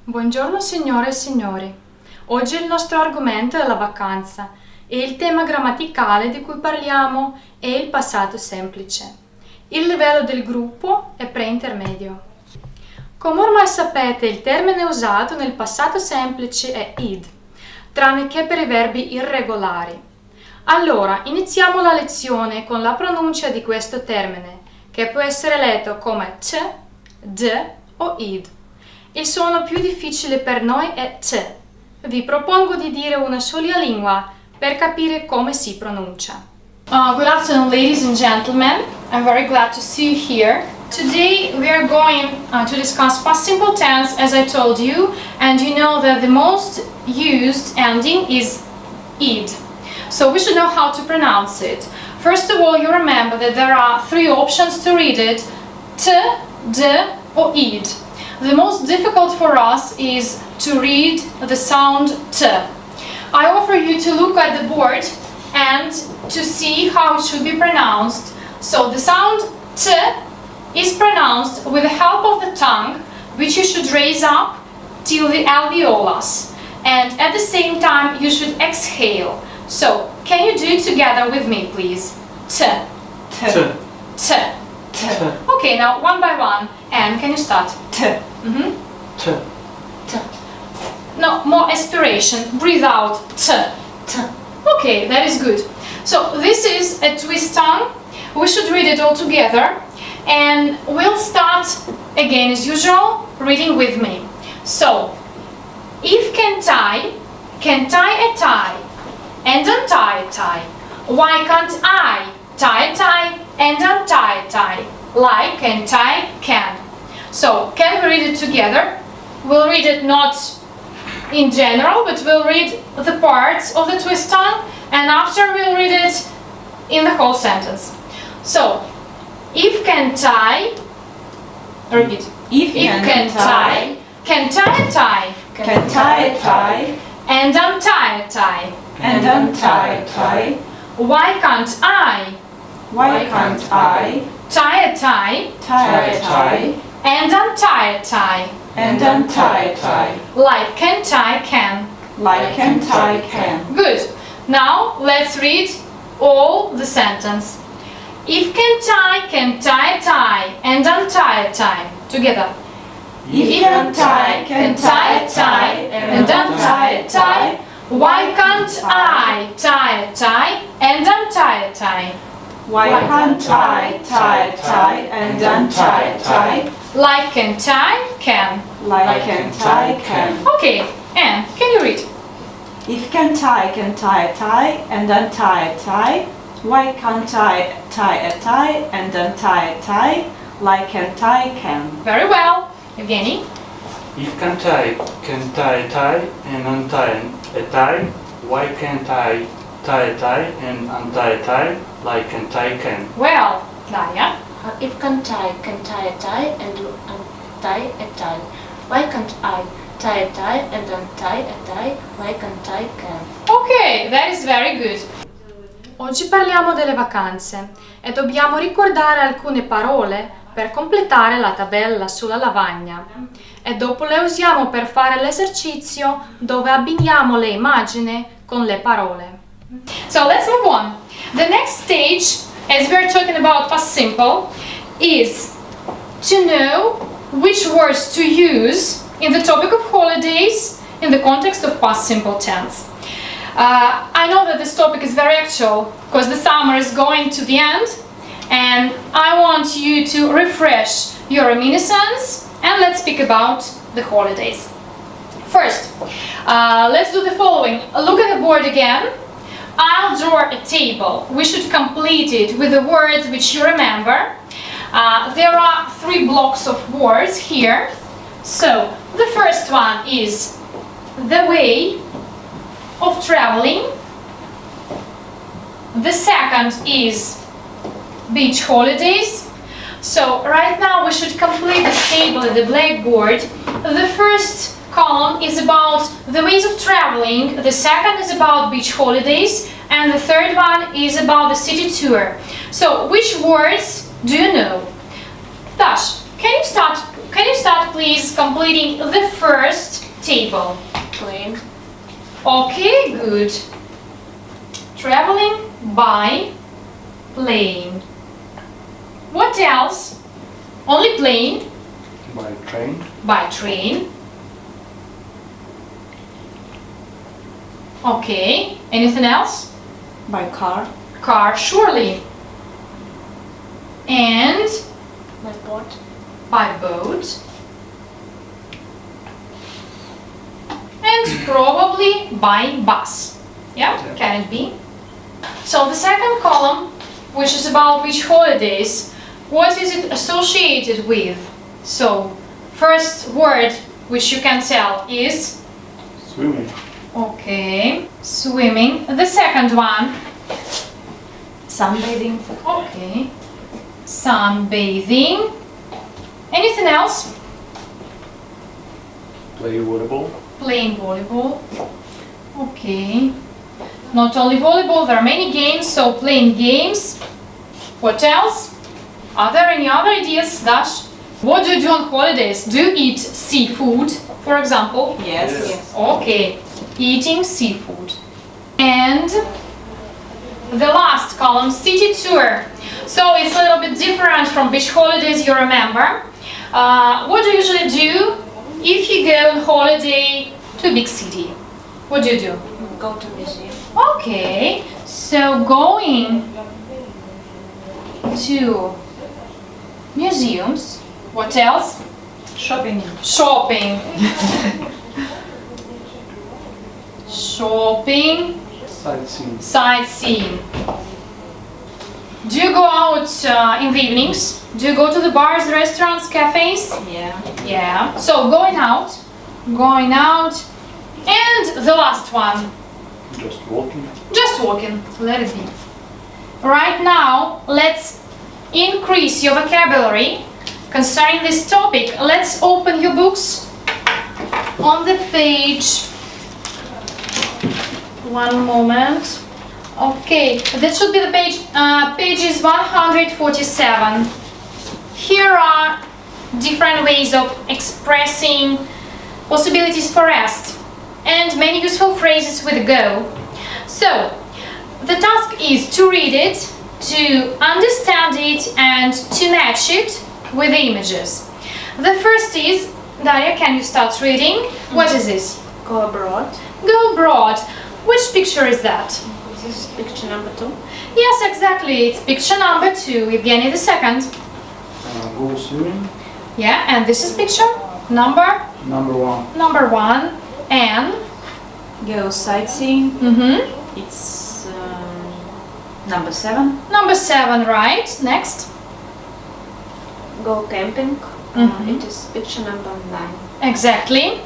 Buongiorno signore e signori. Oggi il nostro argomento è la vacanza e il tema grammaticale di cui parliamo è il passato semplice. Il livello del gruppo è pre-intermedio. Come ormai sapete, il termine usato nel passato semplice è id, tranne che per i verbi irregolari. Allora, iniziamo la lezione con la pronuncia di questo termine, che può essere letto come t, d o id. Il suono più difficile per noi è t. Vi propongo di dire una sola lingua per capire come si pronuncia. Good afternoon, ladies and gentlemen. I'm very glad to see you here. Today we are going to discuss past simple tense, as I told you, and you know that the most used ending is id. So we should know how to pronounce it. First of all, you remember that there are three options to read it: t, d or id. The most difficult for us is to read the sound t. I offer you to look at the board and to see how it should be pronounced. So the sound t is pronounced with the help of the tongue, which you should raise up till the alveolus, and at the same time you should exhale. So can you do it together with me, please? T, T, t, T, Okay, now one by one. And can you start? T, T. T. No, more aspiration. Breathe out. T. T. Okay, that is good. So this is a twist tongue. We should read it all together, and we'll start again as usual, reading with me. So, if can tie a tie, and untie a tie. Why can't I tie a tie and untie a tie? Like can tie can. So, can we read it together? We'll read it not in general, but we'll read the parts of the twist tongue, and after we'll read it in the whole sentence. So, if can tie, repeat. If Can tie a tie, can tie a tie, and untie a tie. and untie a tie. Why can't I Why can't I tie a tie tie a tie, and untie a tie? and untie a tie? Like can tie can. Like can tie can. Good. Now let's read all the sentence. If can tie a tie and untie a tie. Together. If can tie a tie, and untie a tie. Why can't I tie a tie and untie a tie? Why can't I tie a tie, and untie a tie? Like can tie can. Like can tie can. Okay, and can you read? If can tie a tie, and untie a tie. Why can't I tie a tie, and untie a tie? Like can tie can. Very well. Evgeny? If can tie a tie and untie a tie, why can't I tie a tie and untie a tie like can tie can? Well, Daria? If can tie a tie and untie a tie. Why can't I tie a tie and untie a tie like can tie can? Ok, that is very good. Oggi parliamo delle vacanze e dobbiamo ricordare alcune parole per completare la tabella sulla lavagna e dopo le usiamo per fare l'esercizio dove abbiniamo le immagini con le parole. So let's move on. The next stage, as we're talking about past simple, is to know which words to use in the topic of holidays in the context of past simple tense. I know that this topic is very actual because the summer is going to the end, and I want you to refresh your reminiscence, and let's speak about the holidays. First, let's do the following. Look at the board again. I'll draw a table. We should complete it with the words which you remember. There are three blocks of words here. So, the first one is the way of traveling. The second is beach holidays. So right now we should complete this table at the blackboard. The first column is about the ways of traveling, the second is about beach holidays, and the third one is about the city tour. So which words do you know? Dash, can you start can you start please completing the first table? Plane. Okay, good. Traveling by plane. What else? Only plane? By train. By train. Okay, anything else? By car. Car, surely. And My boat. by boat. And probably by bus. Yeah, can it be? So the second column, which is about which holidays, what is it associated with? So, first word which you can tell is Swimming. okay, swimming. The second one, Sunbathing. okay, sunbathing. Anything else? Play volleyball. Playing volleyball. Okay. Not only volleyball, there are many games, so playing games. What else? Are there any other ideas, Dash? What do you do on holidays? Do you eat seafood, for example? Yes. Yes. Okay, eating seafood. And the last column, city tour. So it's a little bit different from beach holidays, you remember. What do you usually do if you go on holiday to a big city? What do you do? Go to museum. Okay, so going to museums. What else? Shopping. Shopping. Shopping. Sightseeing. Sightseeing. Do you go out in the evenings? Do you go to the bars, restaurants, cafes? Yeah. Yeah. So going out. And the last one. Just walking. Just walking. Let it be. Right now, let's increase your vocabulary concerning this topic. Let's open your books on the page. One moment. Okay, that should be the pages 147. Here are different ways of expressing possibilities for rest and many useful phrases with go. So, the task is to read it, to understand it, and to match it with the images. The first is, Daria, can you start reading? What is this? Go abroad. Go abroad. Which picture is that? This is picture number 2. Yes, exactly. It's picture number 2. Evgeny, the second. Go swimming. Yeah, and this is picture number Number 1. number 1. And Go sightseeing. It's number 7. number 7, right? Next. Go camping. Mhm. It is picture number 9. Exactly.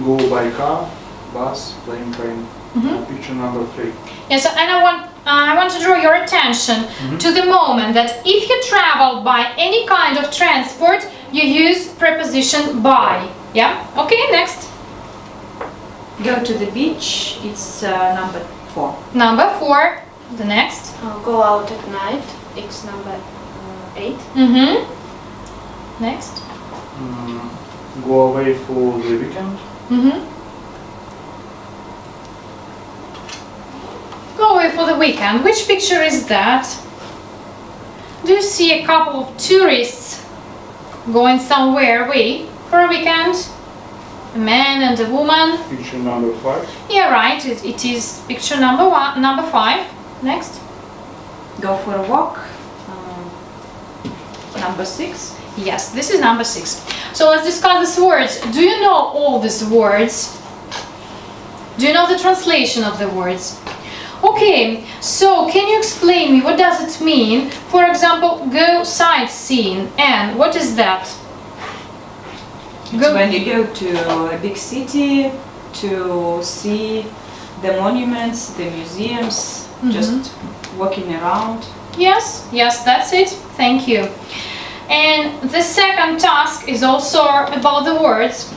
Go by car, bus, plane, train. Picture number 3. Yes, and I want to draw your attention to the moment that if you travel by any kind of transport, you use preposition by. Yeah? Okay, next. Go to the beach. It's number 4. Number 4. The next. Go out at night. It's number 8. Next. Go away for the weekend. Go away for the weekend. Which picture is that? Do you see a couple of tourists going somewhere away for a weekend? A man and a woman. Picture number 5. Yeah, right. It is picture number 5. Next. Go for a walk. Number 6. Yes, this is number 6. So let's discuss these words. Do you know all these words? Do you know the translation of the words? Okay, so can you explain me what does it mean? For example, go sightseeing. And what is that? It's when you go to a big city to see the monuments, the museums, just walking around. Yes, that's it. Thank you. And the second task is also about the words.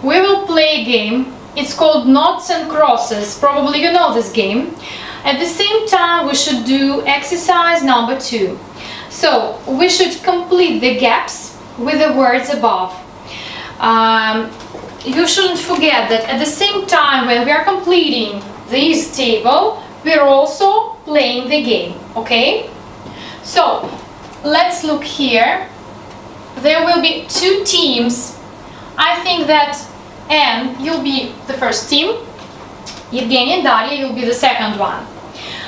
We will play a game. It's called Noughts and Crosses. Probably you know this game. At the same time, we should do exercise number 2. So we should complete the gaps with the words above. You shouldn't forget that at the same time when we are completing this table, we're also playing the game, okay? So let's look here. There will be two teams. I think that Anne, you'll be the first team. Evgeny and Daria, you'll be the second one.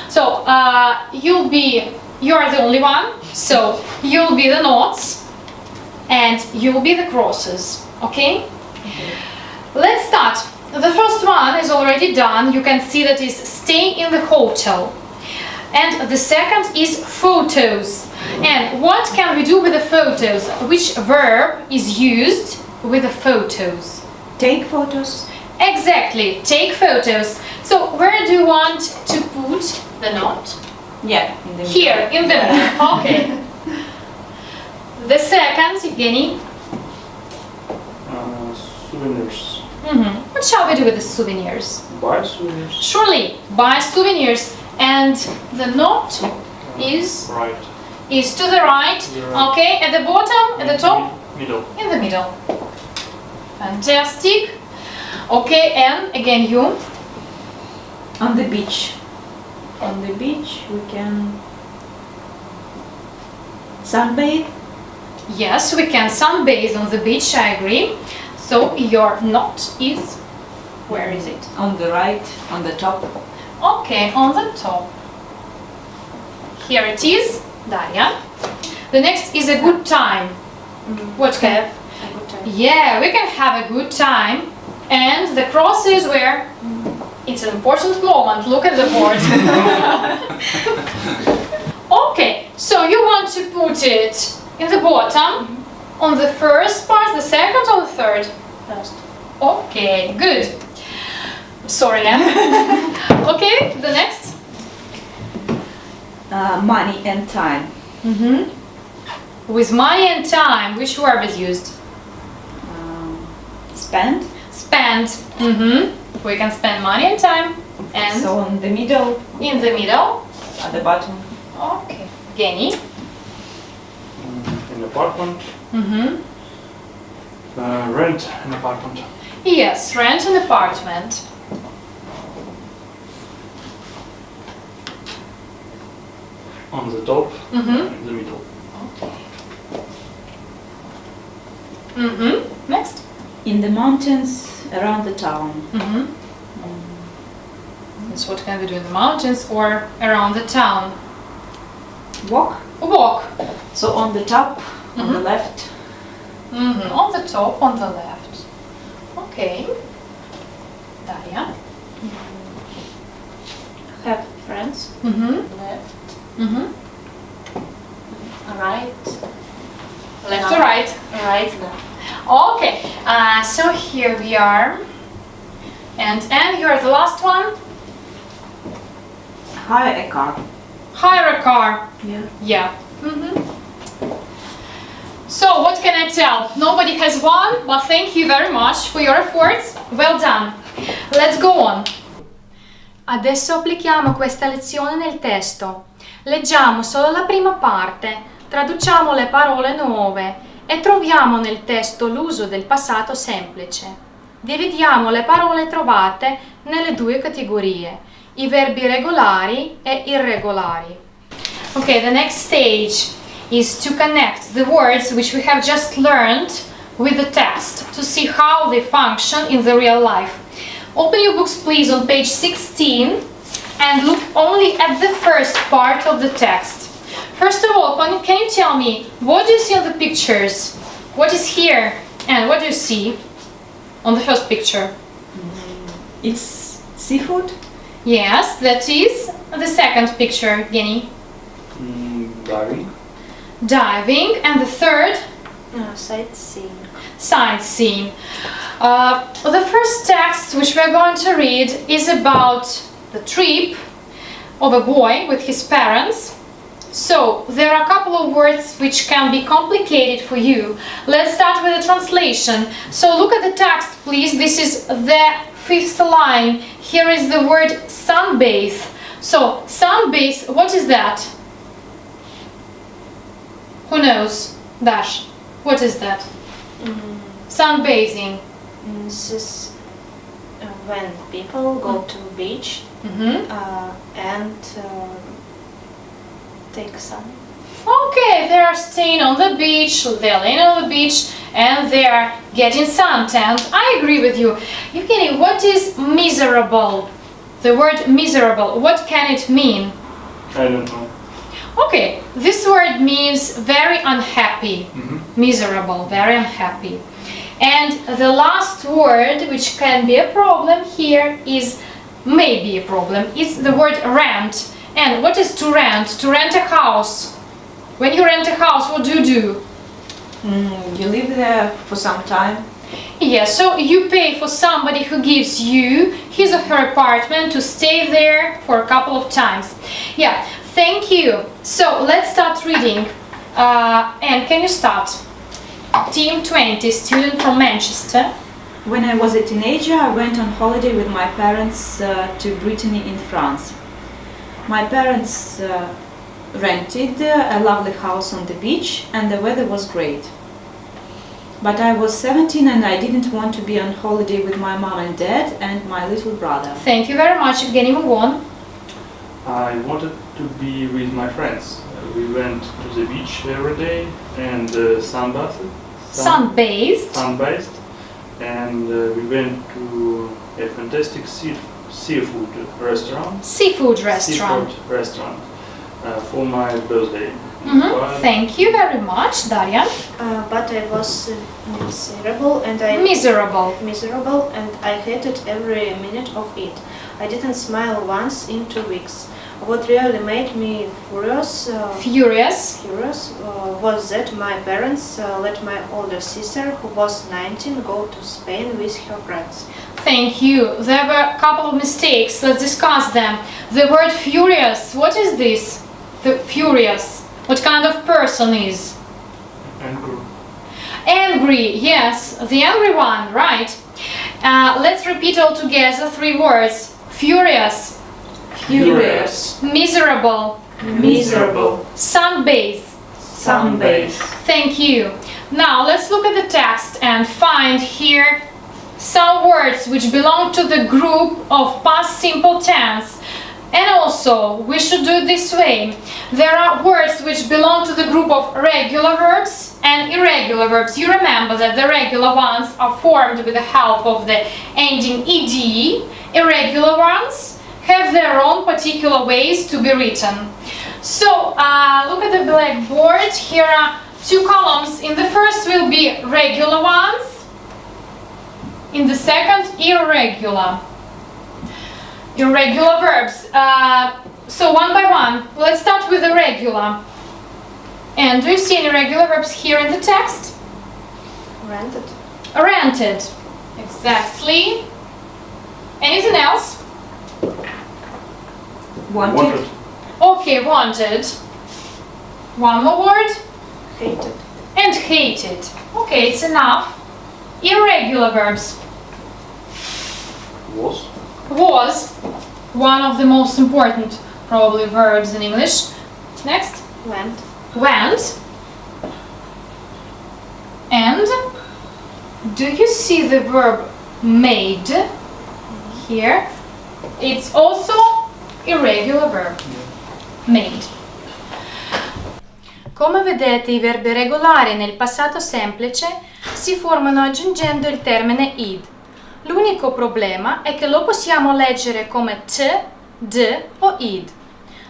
So you're the only one, so you'll be the knots and you'll be the crosses, okay? Let's start. The first one is already done. You can see that is stay in the hotel. And the second is photos. And what can we do with the photos? Which verb is used with the photos? Take photos. Exactly, take photos. So where do you want to put the knot? Yeah, in the Here, middle. in the middle. Okay. The second, Evgeny. Souvenirs. What shall we do with the souvenirs? Buy souvenirs. Surely, buy souvenirs. And the knot is Right. to the right. To the right. Okay, at the bottom, at the top, Middle. in the middle. Fantastic. Okay, and again you. On the beach. On the beach we can sunbathe. Yes, we can sunbathe on the beach, I agree. So your knot is, where is it? On the right, on the top. Okay, on the top. Here it is, Daria. The next is a good time. What Kev? A good time. Yeah, we can have a good time. And the crosses where it's an important moment. Look at the board. Okay, so you want to put it in the bottom, on the first part, the second or the third? First. Okay, good. Sorry, Anne. Okay, the next. Money and time. With money and time, which verb is used? Spend. Spend. We can spend money and time. And So in the middle, in the middle. at the bottom. Okay. Evgeny. An apartment. Rent an apartment. Yes, rent an apartment. On the top. In the middle. Next. In the mountains around the town. That's what can we do in the mountains or around the town? Walk. Walk. So on the top, on the left. On the top, on the left. Okay. Daria. Have friends. Left. Right. Left or right? Right. Left. Okay. So here we are. And you're the last one. Hire a car. Hire a car. Yeah. Yeah. So what can I tell? Nobody has won, but thank you very much for your efforts. Well done. Let's go on. Adesso applichiamo questa lezione nel testo. Leggiamo solo la prima parte, traduciamo le parole nuove e troviamo nel testo l'uso del passato semplice. Dividiamo le parole trovate nelle due categorie, i verbi regolari e irregolari. Okay, the next stage is to connect the words which we have just learned with the text to see how they function in the real life. Open your books please on page 16 and look only at the first part of the text. First of all, can you tell me what do you see on the pictures? What is here and what do you see on the first picture? It's seafood. Yes, that is the second picture, Evgeny. Diving. Diving, and the third? Sightseeing. Sightseeing. The first text which we're going to read is about the trip of a boy with his parents. So there are a couple of words which can be complicated for you. Let's start with the translation. So look at the text please. This is the fifth line. Here is the word sunbathe. So sunbathe, what is that? Who knows? Dash. What is that? Sunbathing. This is when people go to beach and take sun. Okay, they are staying on the beach, they're laying on the beach, and they are getting suntanned. I agree with you. Evgeny, what is miserable? The word miserable, what can it mean? I don't know. Okay, this word means very unhappy. Miserable, very unhappy. And the last word, which can be a problem here, is maybe a problem. It's the word rent. And what is to rent? To rent a house. When you rent a house, what do? You live there for some time. Yeah, so you pay for somebody who gives you his or her apartment to stay there for a couple of times. Yeah, thank you. So let's start reading. And can you start? Team 20, student from Manchester. When I was a teenager, I went on holiday with my parents to Brittany in France. My parents rented a lovely house on the beach and the weather was great. But I was 17 and I didn't want to be on holiday with my mom and dad and my little brother. Thank you very much. Evgeny, move on. I wanted to be with my friends. We went to the beach every day and sunbathed. Sunbathed. And we went to a fantastic seafood restaurant. Seafood restaurant. For my birthday. Thank you very much, Daria. But I was miserable and I hated every minute of it. I didn't smile once in 2 weeks. What really made me furious was that my parents let my older sister, who was 19, go to Spain with her friends. Thank you. There were a couple of mistakes. Let's discuss them. The word furious. What is this? The furious. What kind of person is? Angry. Angry. Yes, the angry one. Right. Let's repeat all together 3 words. Furious. Miserable. Sunbathe. Thank you. Now let's look at the text and find here some words which belong to the group of past simple tense. And also, we should do it this way. There are words which belong to the group of regular verbs and irregular verbs. You remember that the regular ones are formed with the help of the ending ed. Irregular ones have their own particular ways to be written. So, look at the blackboard. Here are 2 columns. In the first will be regular ones. In the second, irregular verbs. So one by one, let's start with the regular. And do you see any regular verbs here in the text? Rented. Exactly. Anything else? Wanted. Okay, wanted. One more word. Hated. And hated. Okay, it's enough. Irregular verbs. Was one of the most important probably verbs in English. Next. Went. And do you see the verb made here? It's also irregular verb. Made. Come vedete, i verbi regolari nel passato semplice si formano aggiungendo il termine id. L'unico problema è che lo possiamo leggere come t, d o id.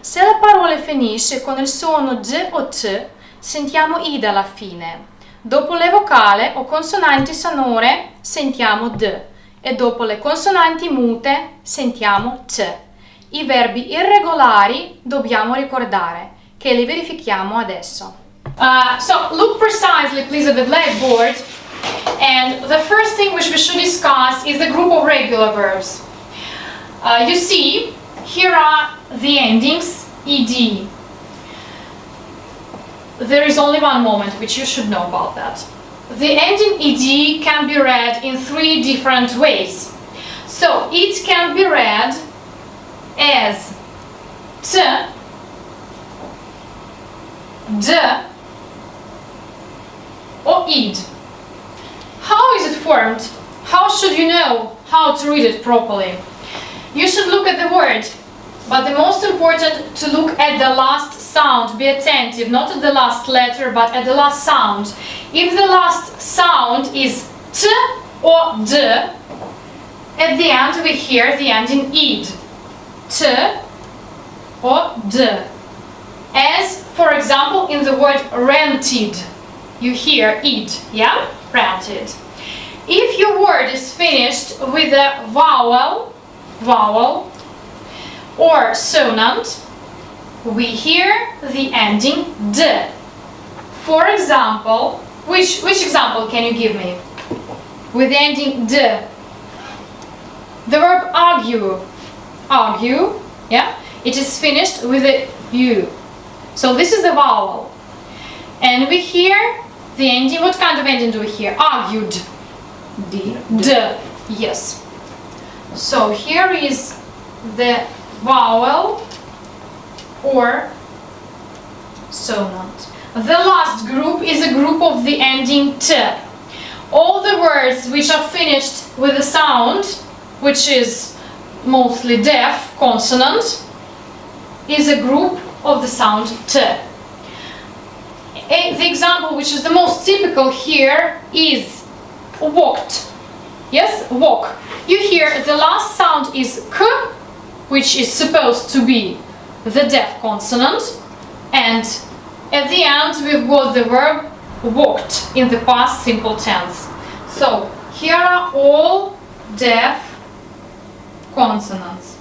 Se la parola finisce con il suono d o t, sentiamo id alla fine. Dopo le vocali o consonanti sonore sentiamo d e dopo le consonanti mute sentiamo t. I verbi irregolari dobbiamo ricordare, che li verifichiamo adesso. So look precisely please at the blackboard. And the first thing which we should discuss is the group of regular verbs. You see, here are the endings ed. There is only one moment which you should know about that. The ending ed can be read in 3 different ways. So it can be read as t, d, or id. How is it formed? How should you know how to read it properly? You should look at the word, but the most important to look at the last sound. Be attentive, not at the last letter, but at the last sound. If the last sound is t or d, at the end we hear the ending id. T or d. As, for example, in the word rented, you hear id, yeah? Rented. If your word is finished with a vowel or sonant, we hear the ending d. For example, which example can you give me? With the ending d. The verb argue, yeah? It is finished with a u. So this is the vowel. And we hear the ending, what kind of ending do we hear? Argued. D. D. Yes. So here is the vowel or sonant. The last group is a group of the ending t. All the words which are finished with a sound, which is mostly deaf consonant, is a group of the sound t. The example which is the most typical here is walked. Yes, walk. You hear the last sound is k, which is supposed to be the deaf consonant, and at the end we've got the verb walked in the past simple tense. So here are all deaf consonants.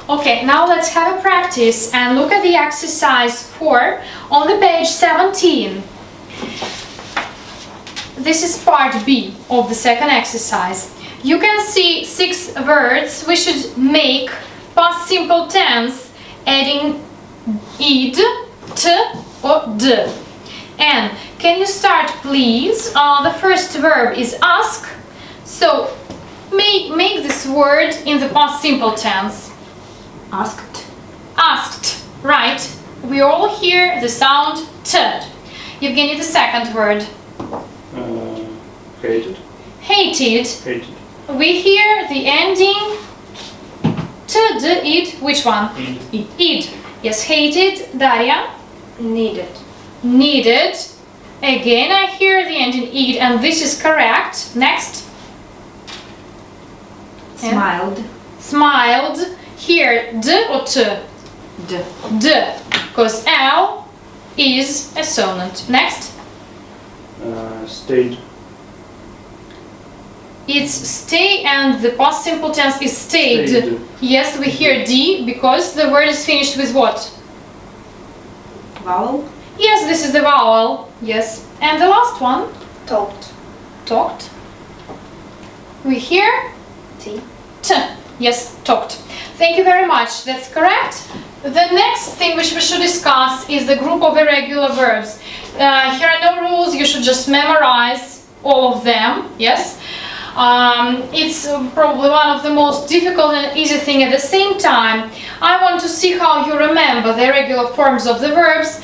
Okay, now let's have a practice and look at the exercise 4 on the page 17. This is part B of the second exercise. You can see 6 words we should make past simple tense adding id, t or d. And can you start please? The first verb is ask. So make this word in the past simple tense. Asked. Asked, right. We all hear the sound t. Evgeny, the second word. Hated. Hated. Hated. We hear the ending t, d, id. Which one? Id. Id. Yes, hated. Daria? Needed. Needed. Again, I hear the ending id, and this is correct. Next. Smiled. Smiled. Here, d or t? D. D. Because L is a sonant. Next. Stayed. It's stay, and the past simple tense is stayed. Stayed. Yes, we hear D because the word is finished with what? Vowel. Yes, this is the vowel. Yes. And the last one? Talked. Talked. We hear T. T. Yes, talked. Thank you very much. That's correct. The next thing which we should discuss is the group of irregular verbs. Here are no rules. You should just memorize all of them. Yes. It's probably one of the most difficult and easy thing at the same time. I want to see how you remember the irregular forms of the verbs.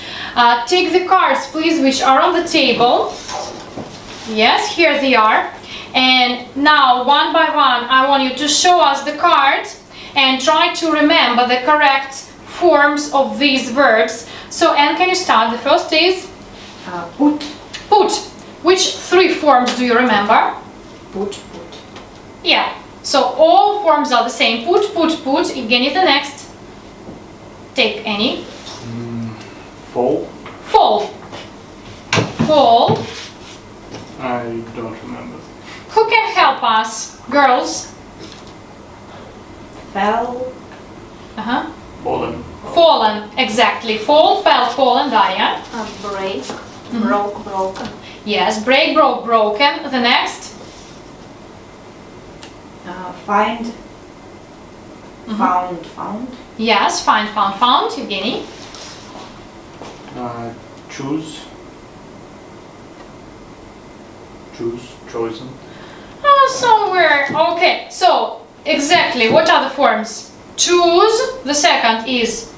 Take the cards, please, which are on the table. Yes, here they are. And now, one by one, I want you to show us the card and try to remember the correct forms of these verbs. So, Anne, can you start? The first is? Put. Put. Which 3 forms do you remember? Put. Yeah. So, all forms are the same. Put, put, put. Evgeny, the next. Take any. Fall. Fall. Fall. I don't remember. Who can help us? Girls? Fell. Uh-huh. Fallen. Fallen, exactly. Fall, fell, fallen, Daria. Break. Broke. Broken. Yes, break, broke, broken. The next? Find. Found. Yes, find, found. Evgeny? Choose. Chosen. Somewhere. Okay, so exactly. What are the forms? Choose. The second is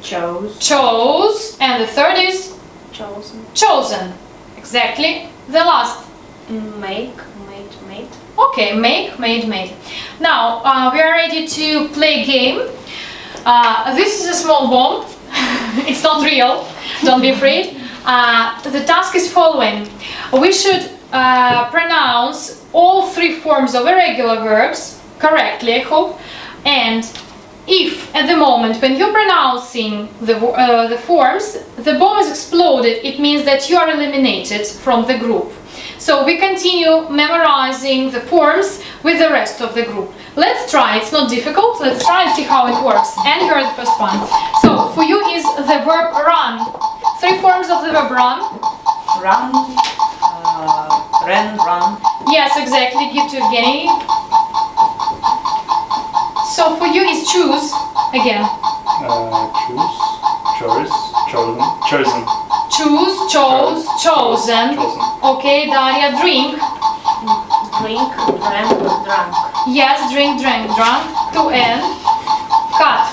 Chose. chose. And the third is Chosen. chosen. Exactly. The last. Make, made. Okay, make, made. Now we are ready to play game. This is a small bomb. It's not real. Don't be afraid. The task is following. We should pronounce all 3 forms of irregular verbs correctly, I hope. And if at the moment when you're pronouncing the forms, the bomb is exploded, it means that you are eliminated from the group. So we continue memorizing the forms with the rest of the group. Let's try, it's not difficult, let's try and see how it works. And here is the first one. So for you is the verb run. 3 forms of the verb run. Run, ran, run. Yes, exactly, give to Evgeny. So for you is choose, again. Choose, choice, chosen. Choose, chose, chosen. Okay, Daria, drink. Drink, drank, drunk. Yes, drink, drank, drunk. To N. Cut.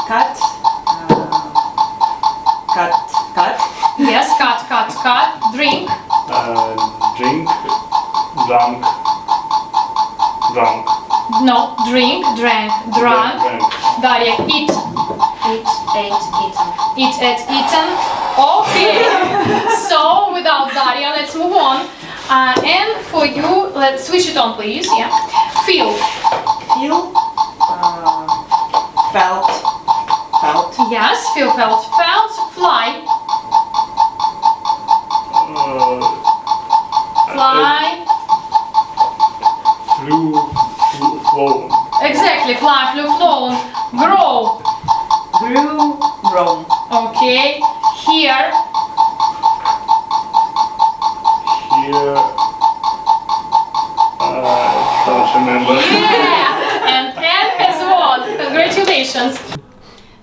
Cut, cut. Yes, cut. Drink. Drink, drunk. No, drink, drank, drunk. Daria, eat. Eat, ate, eaten. Eat, ate, eaten. Okay. So, without Daria, let's move on. And for you, let's switch it on, please. Yeah. Feel. Feel, felt. Yes, feel, felt. Fly. Fly. Flown. Exactly, fly, flew, flown. Grow. Grew, grown. Okay. Here. Don't remember. Yeah! And N as well. Congratulations.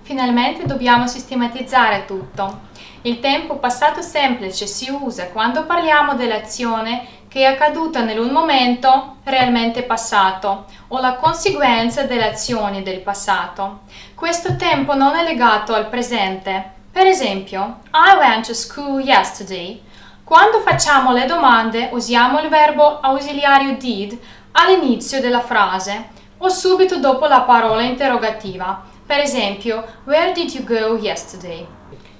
Finalmente dobbiamo sistematizzare tutto. Il tempo passato semplice si usa quando parliamo dell'azione che è accaduta in un momento realmente passato o la conseguenza delle azioni del passato. Questo tempo non è legato al presente. Per esempio, I went to school yesterday. Quando facciamo le domande usiamo il verbo ausiliario did all'inizio della frase o subito dopo la parola interrogativa. Per esempio, where did you go yesterday?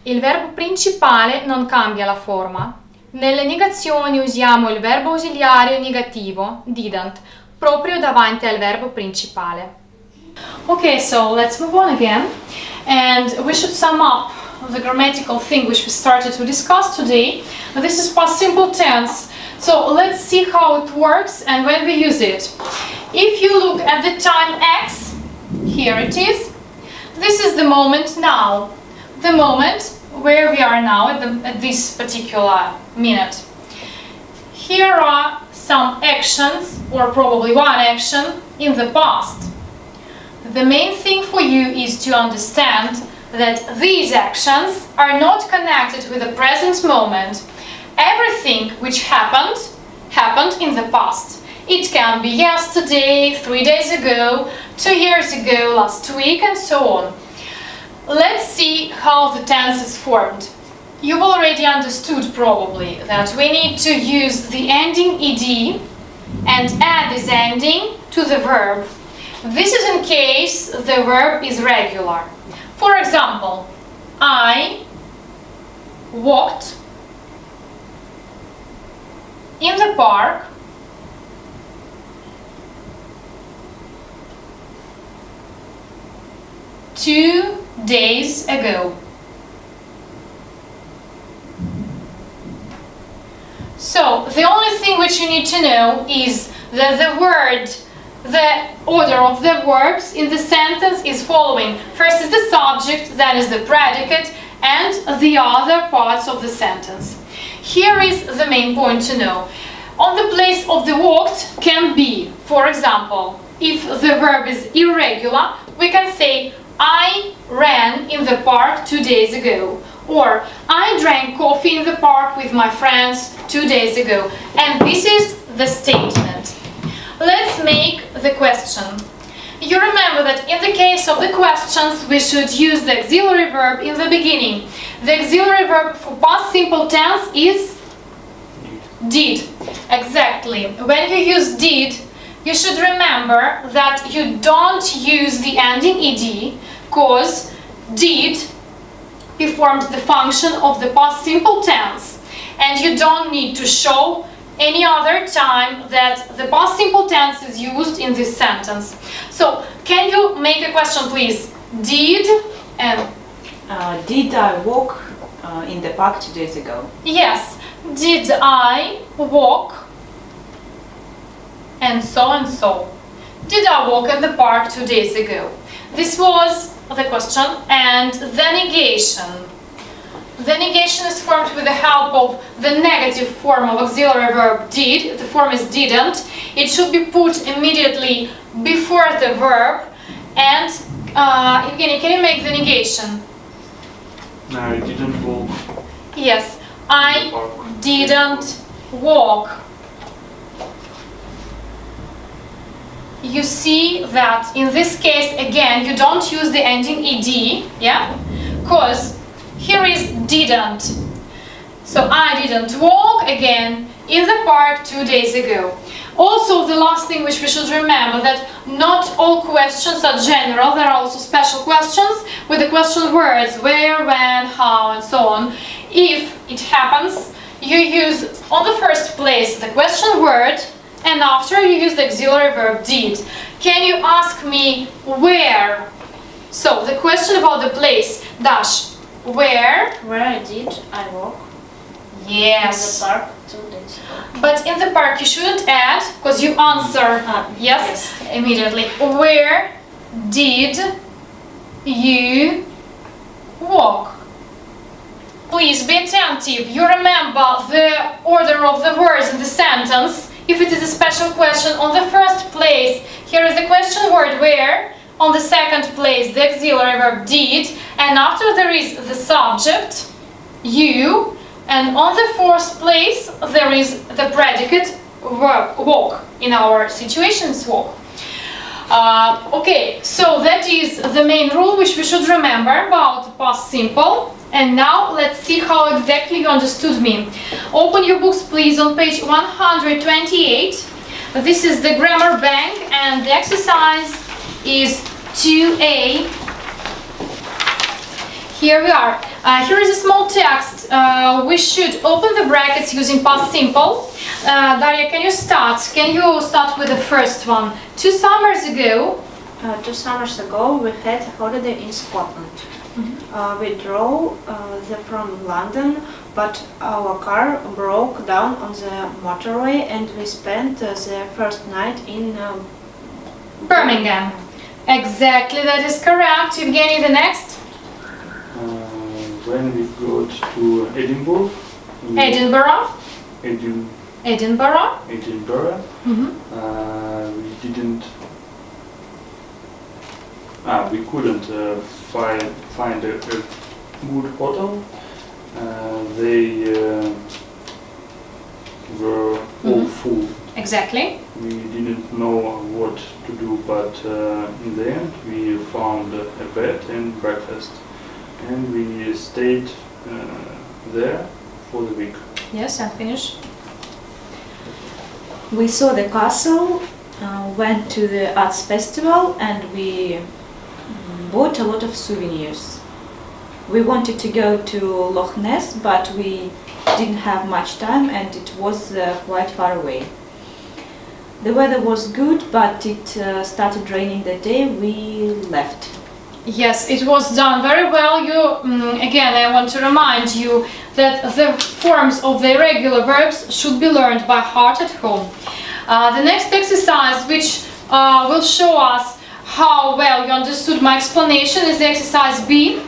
Il verbo principale non cambia la forma. Nelle negazioni usiamo il verbo ausiliario negativo, didn't, proprio davanti al verbo principale. Okay, so let's move on again. And we should sum up the grammatical thing which we started to discuss today. This is past simple tense. So let's see how it works and when we use it. If you look at the time X, here it is. This is the moment now. The moment where we are now at this particular minute. Here are some actions, or probably one action, in the past. The main thing for you is to understand that these actions are not connected with the present moment. Everything which happened in the past. It can be yesterday, 3 days ago, 2 years ago, last week, and so on. Let's see how the tense is formed. You've already understood probably that we need to use the ending ed and add this ending to the verb. This is in case the verb is regular. For example, I walked in the park two days ago. So, the only thing which you need to know is that the order of the verbs in the sentence is following. First is the subject, then is the predicate, and the other parts of the sentence. Here is the main point to know. On the place of the walked can be, for example, if the verb is irregular, we can say I ran in the park 2 days ago, or I drank coffee in the park with my friends 2 days ago. And this is the statement. Let's make the question. You remember that in the case of the questions, we should use the auxiliary verb in the beginning. The auxiliary verb for past simple tense is Did. Exactly. When you use did, you should remember that you don't use the ending ed, because did performs the function of the past simple tense, and you don't need to show any other time that the past simple tense is used in this sentence. So, can you make a question, please? Did and Did I walk in the park 2 days ago? yes. Did I walk? And so and so. Did I walk in the park 2 days ago? This was the question, and the negation. The negation is formed with the help of the negative form of auxiliary verb did. The form is didn't. It should be put immediately before the verb. And Evgeny, can you make the negation? No, I didn't walk. Yes, I didn't walk. You see that in this case, again, you don't use the ending ed, yeah? Because here is didn't. So I didn't walk again in the park 2 days ago. Also, the last thing which we should remember, that not all questions are general. There are also special questions with the question words, where, when, how, and so on. If it happens, you use on the first place the question word, and after you use the auxiliary verb did. Can you ask me where? So the question about the place, dash, where? Where did I walk? Yes. In the park 2 days ago. But in the park you shouldn't add, because you answer yes immediately. Where did you walk? Please be attentive. You remember the order of the words in the sentence. If it is a special question, on the first place, here is the question word where. On the second place, the auxiliary verb did. And after there is the subject, you. And on the fourth place, there is the predicate verb walk. In our situations, walk. Okay, so that is the main rule which we should remember about past simple. And now let's see how exactly you understood me. Open your books please on page 128. This is the grammar bank and the exercise is 2A. Here we are. Here is a small text. We should open the brackets using past simple. Daria, can you start? Can you start with the first one? 2 summers ago. 2 summers ago, we had a holiday in Scotland. We drove from London, but our car broke down on the motorway, and we spent the first night in Birmingham. Exactly, that is correct. Evgeny, the next. When we got to Edinburgh. Edinburgh. Edinburgh. Mm-hmm. We didn't. We couldn't find a good hotel. They were all full. Exactly. We didn't know what to do, but in the end we found a bed and breakfast, and we stayed there for the week. Yes, and finish. We saw the castle, went to the arts festival, and we bought a lot of souvenirs. We wanted to go to Loch Ness, but we didn't have much time and it was quite far away. The weather was good, but it started raining the day we left. Yes, it was done very well. Again, I want to remind you that the forms of the irregular verbs should be learned by heart at home. The next exercise, which will show us how well you understood my explanation, is the exercise B.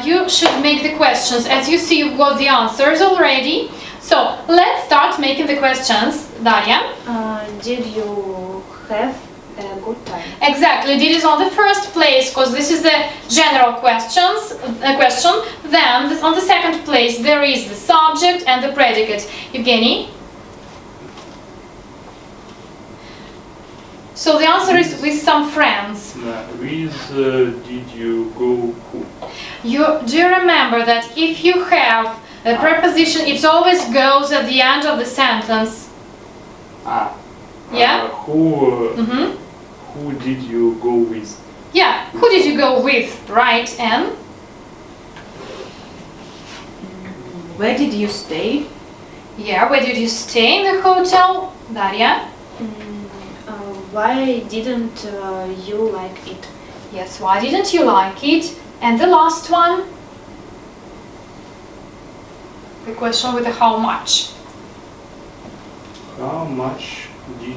You should make the questions. As you see, you've got the answers already. So, let's start making the questions. Daria? Did you have a good time? Exactly, did is on the first place, because this is the general question. Then, on the second place, there is the subject and the predicate. Evgeny? So the answer is with some friends. With did you go who? Do you remember that if you have The preposition, it always goes at the end of the sentence. Yeah? Who did you go with? Yeah, who did you go with, right? And? Where did you stay? Yeah, where did you stay in the hotel? Daria? Why didn't you like it? Yes, why didn't you like it? And the last one? The question with the how much. How much did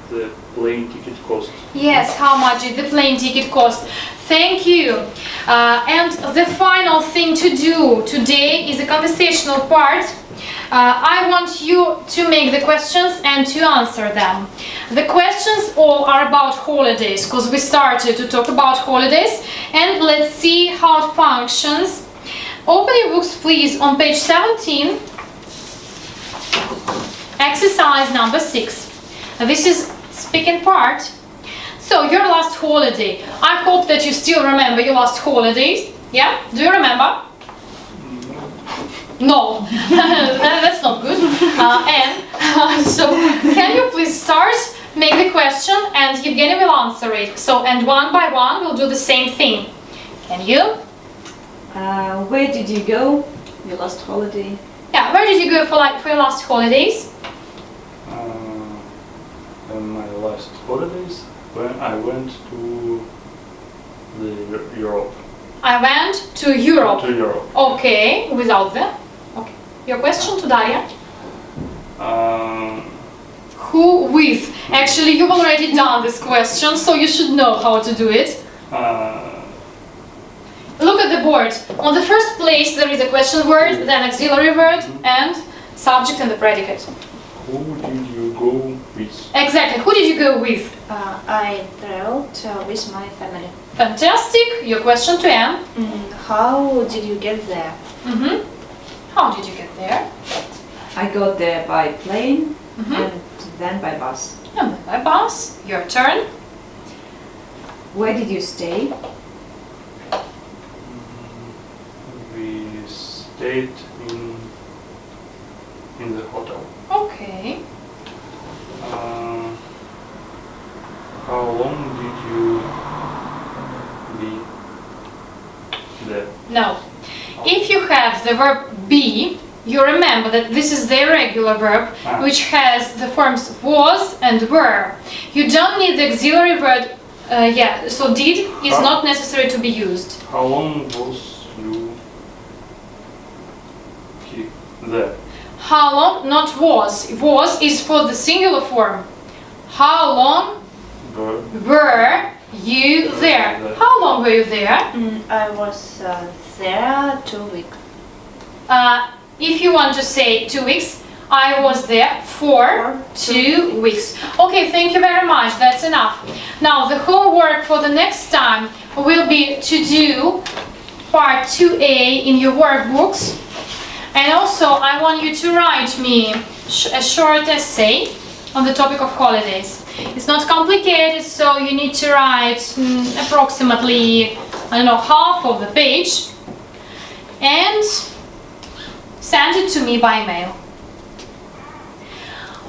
the plane ticket cost? Yes, how much did the plane ticket cost? Thank you. And the final thing to do today is a conversational part. I want you to make the questions and to answer them. The questions all are about holidays, because we started to talk about holidays, and let's see how it functions. Open your books, please, on page 17, exercise number 6. This is speaking part. So, your last holiday. I hope that you still remember your last holidays. Yeah? Do you remember? No, that's not good. So, can you please start, make the question, and Evgeny will answer it. So, and one by one, we'll do the same thing. Can you? Where did you go? Your last holiday? Yeah, where did you go for your last holidays? My last holidays, when I went to Europe. I went to Europe. To Europe. Okay, without the. Okay. Your question to Daria? Who with? Actually, you've already done this question, so you should know how to do it. Look at the board. On the first place, there is a question word, then auxiliary word, and subject and the predicate. Who did you go with? Exactly. Who did you go with? I traveled with my family. Fantastic. Your question to Anne. How did you get there? How did you get there? I got there by plane and then by bus. And then by bus. Your turn. Where did you stay? We stayed in the hotel. Okay. How long did you be there? No. If you have the verb be, you remember that this is the irregular verb, which has the forms was and were. You don't need the auxiliary word, so did is not necessary to be used. How long was you there? How long, not was. Was is for the singular form. How long were you there? How long were you there? I was there 2 weeks. If you want to say 2 weeks, I was there for 2 weeks. Okay, thank you very much. That's enough. Now, the homework for the next time will be to do part 2A in your workbooks. And also, I want you to write me a short essay on the topic of holidays. It's not complicated, so you need to write approximately, I don't know, half of the page and send it to me by mail.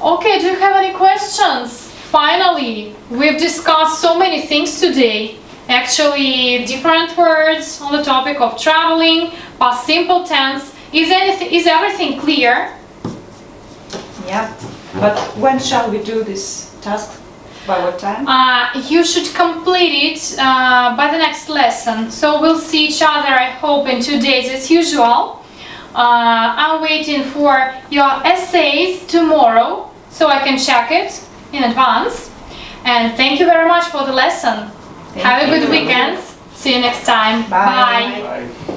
Okay, do you have any questions? Finally, we've discussed so many things today. Actually, different words on the topic of traveling, past simple tense. Is everything clear? Yeah. But when shall we do this task? By what time? You should complete it by the next lesson. So we'll see each other, I hope, in 2 days as usual. I'm waiting for your essays tomorrow, so I can check it in advance. And thank you very much for the lesson. Have a good weekend. See you next time. Bye. Bye.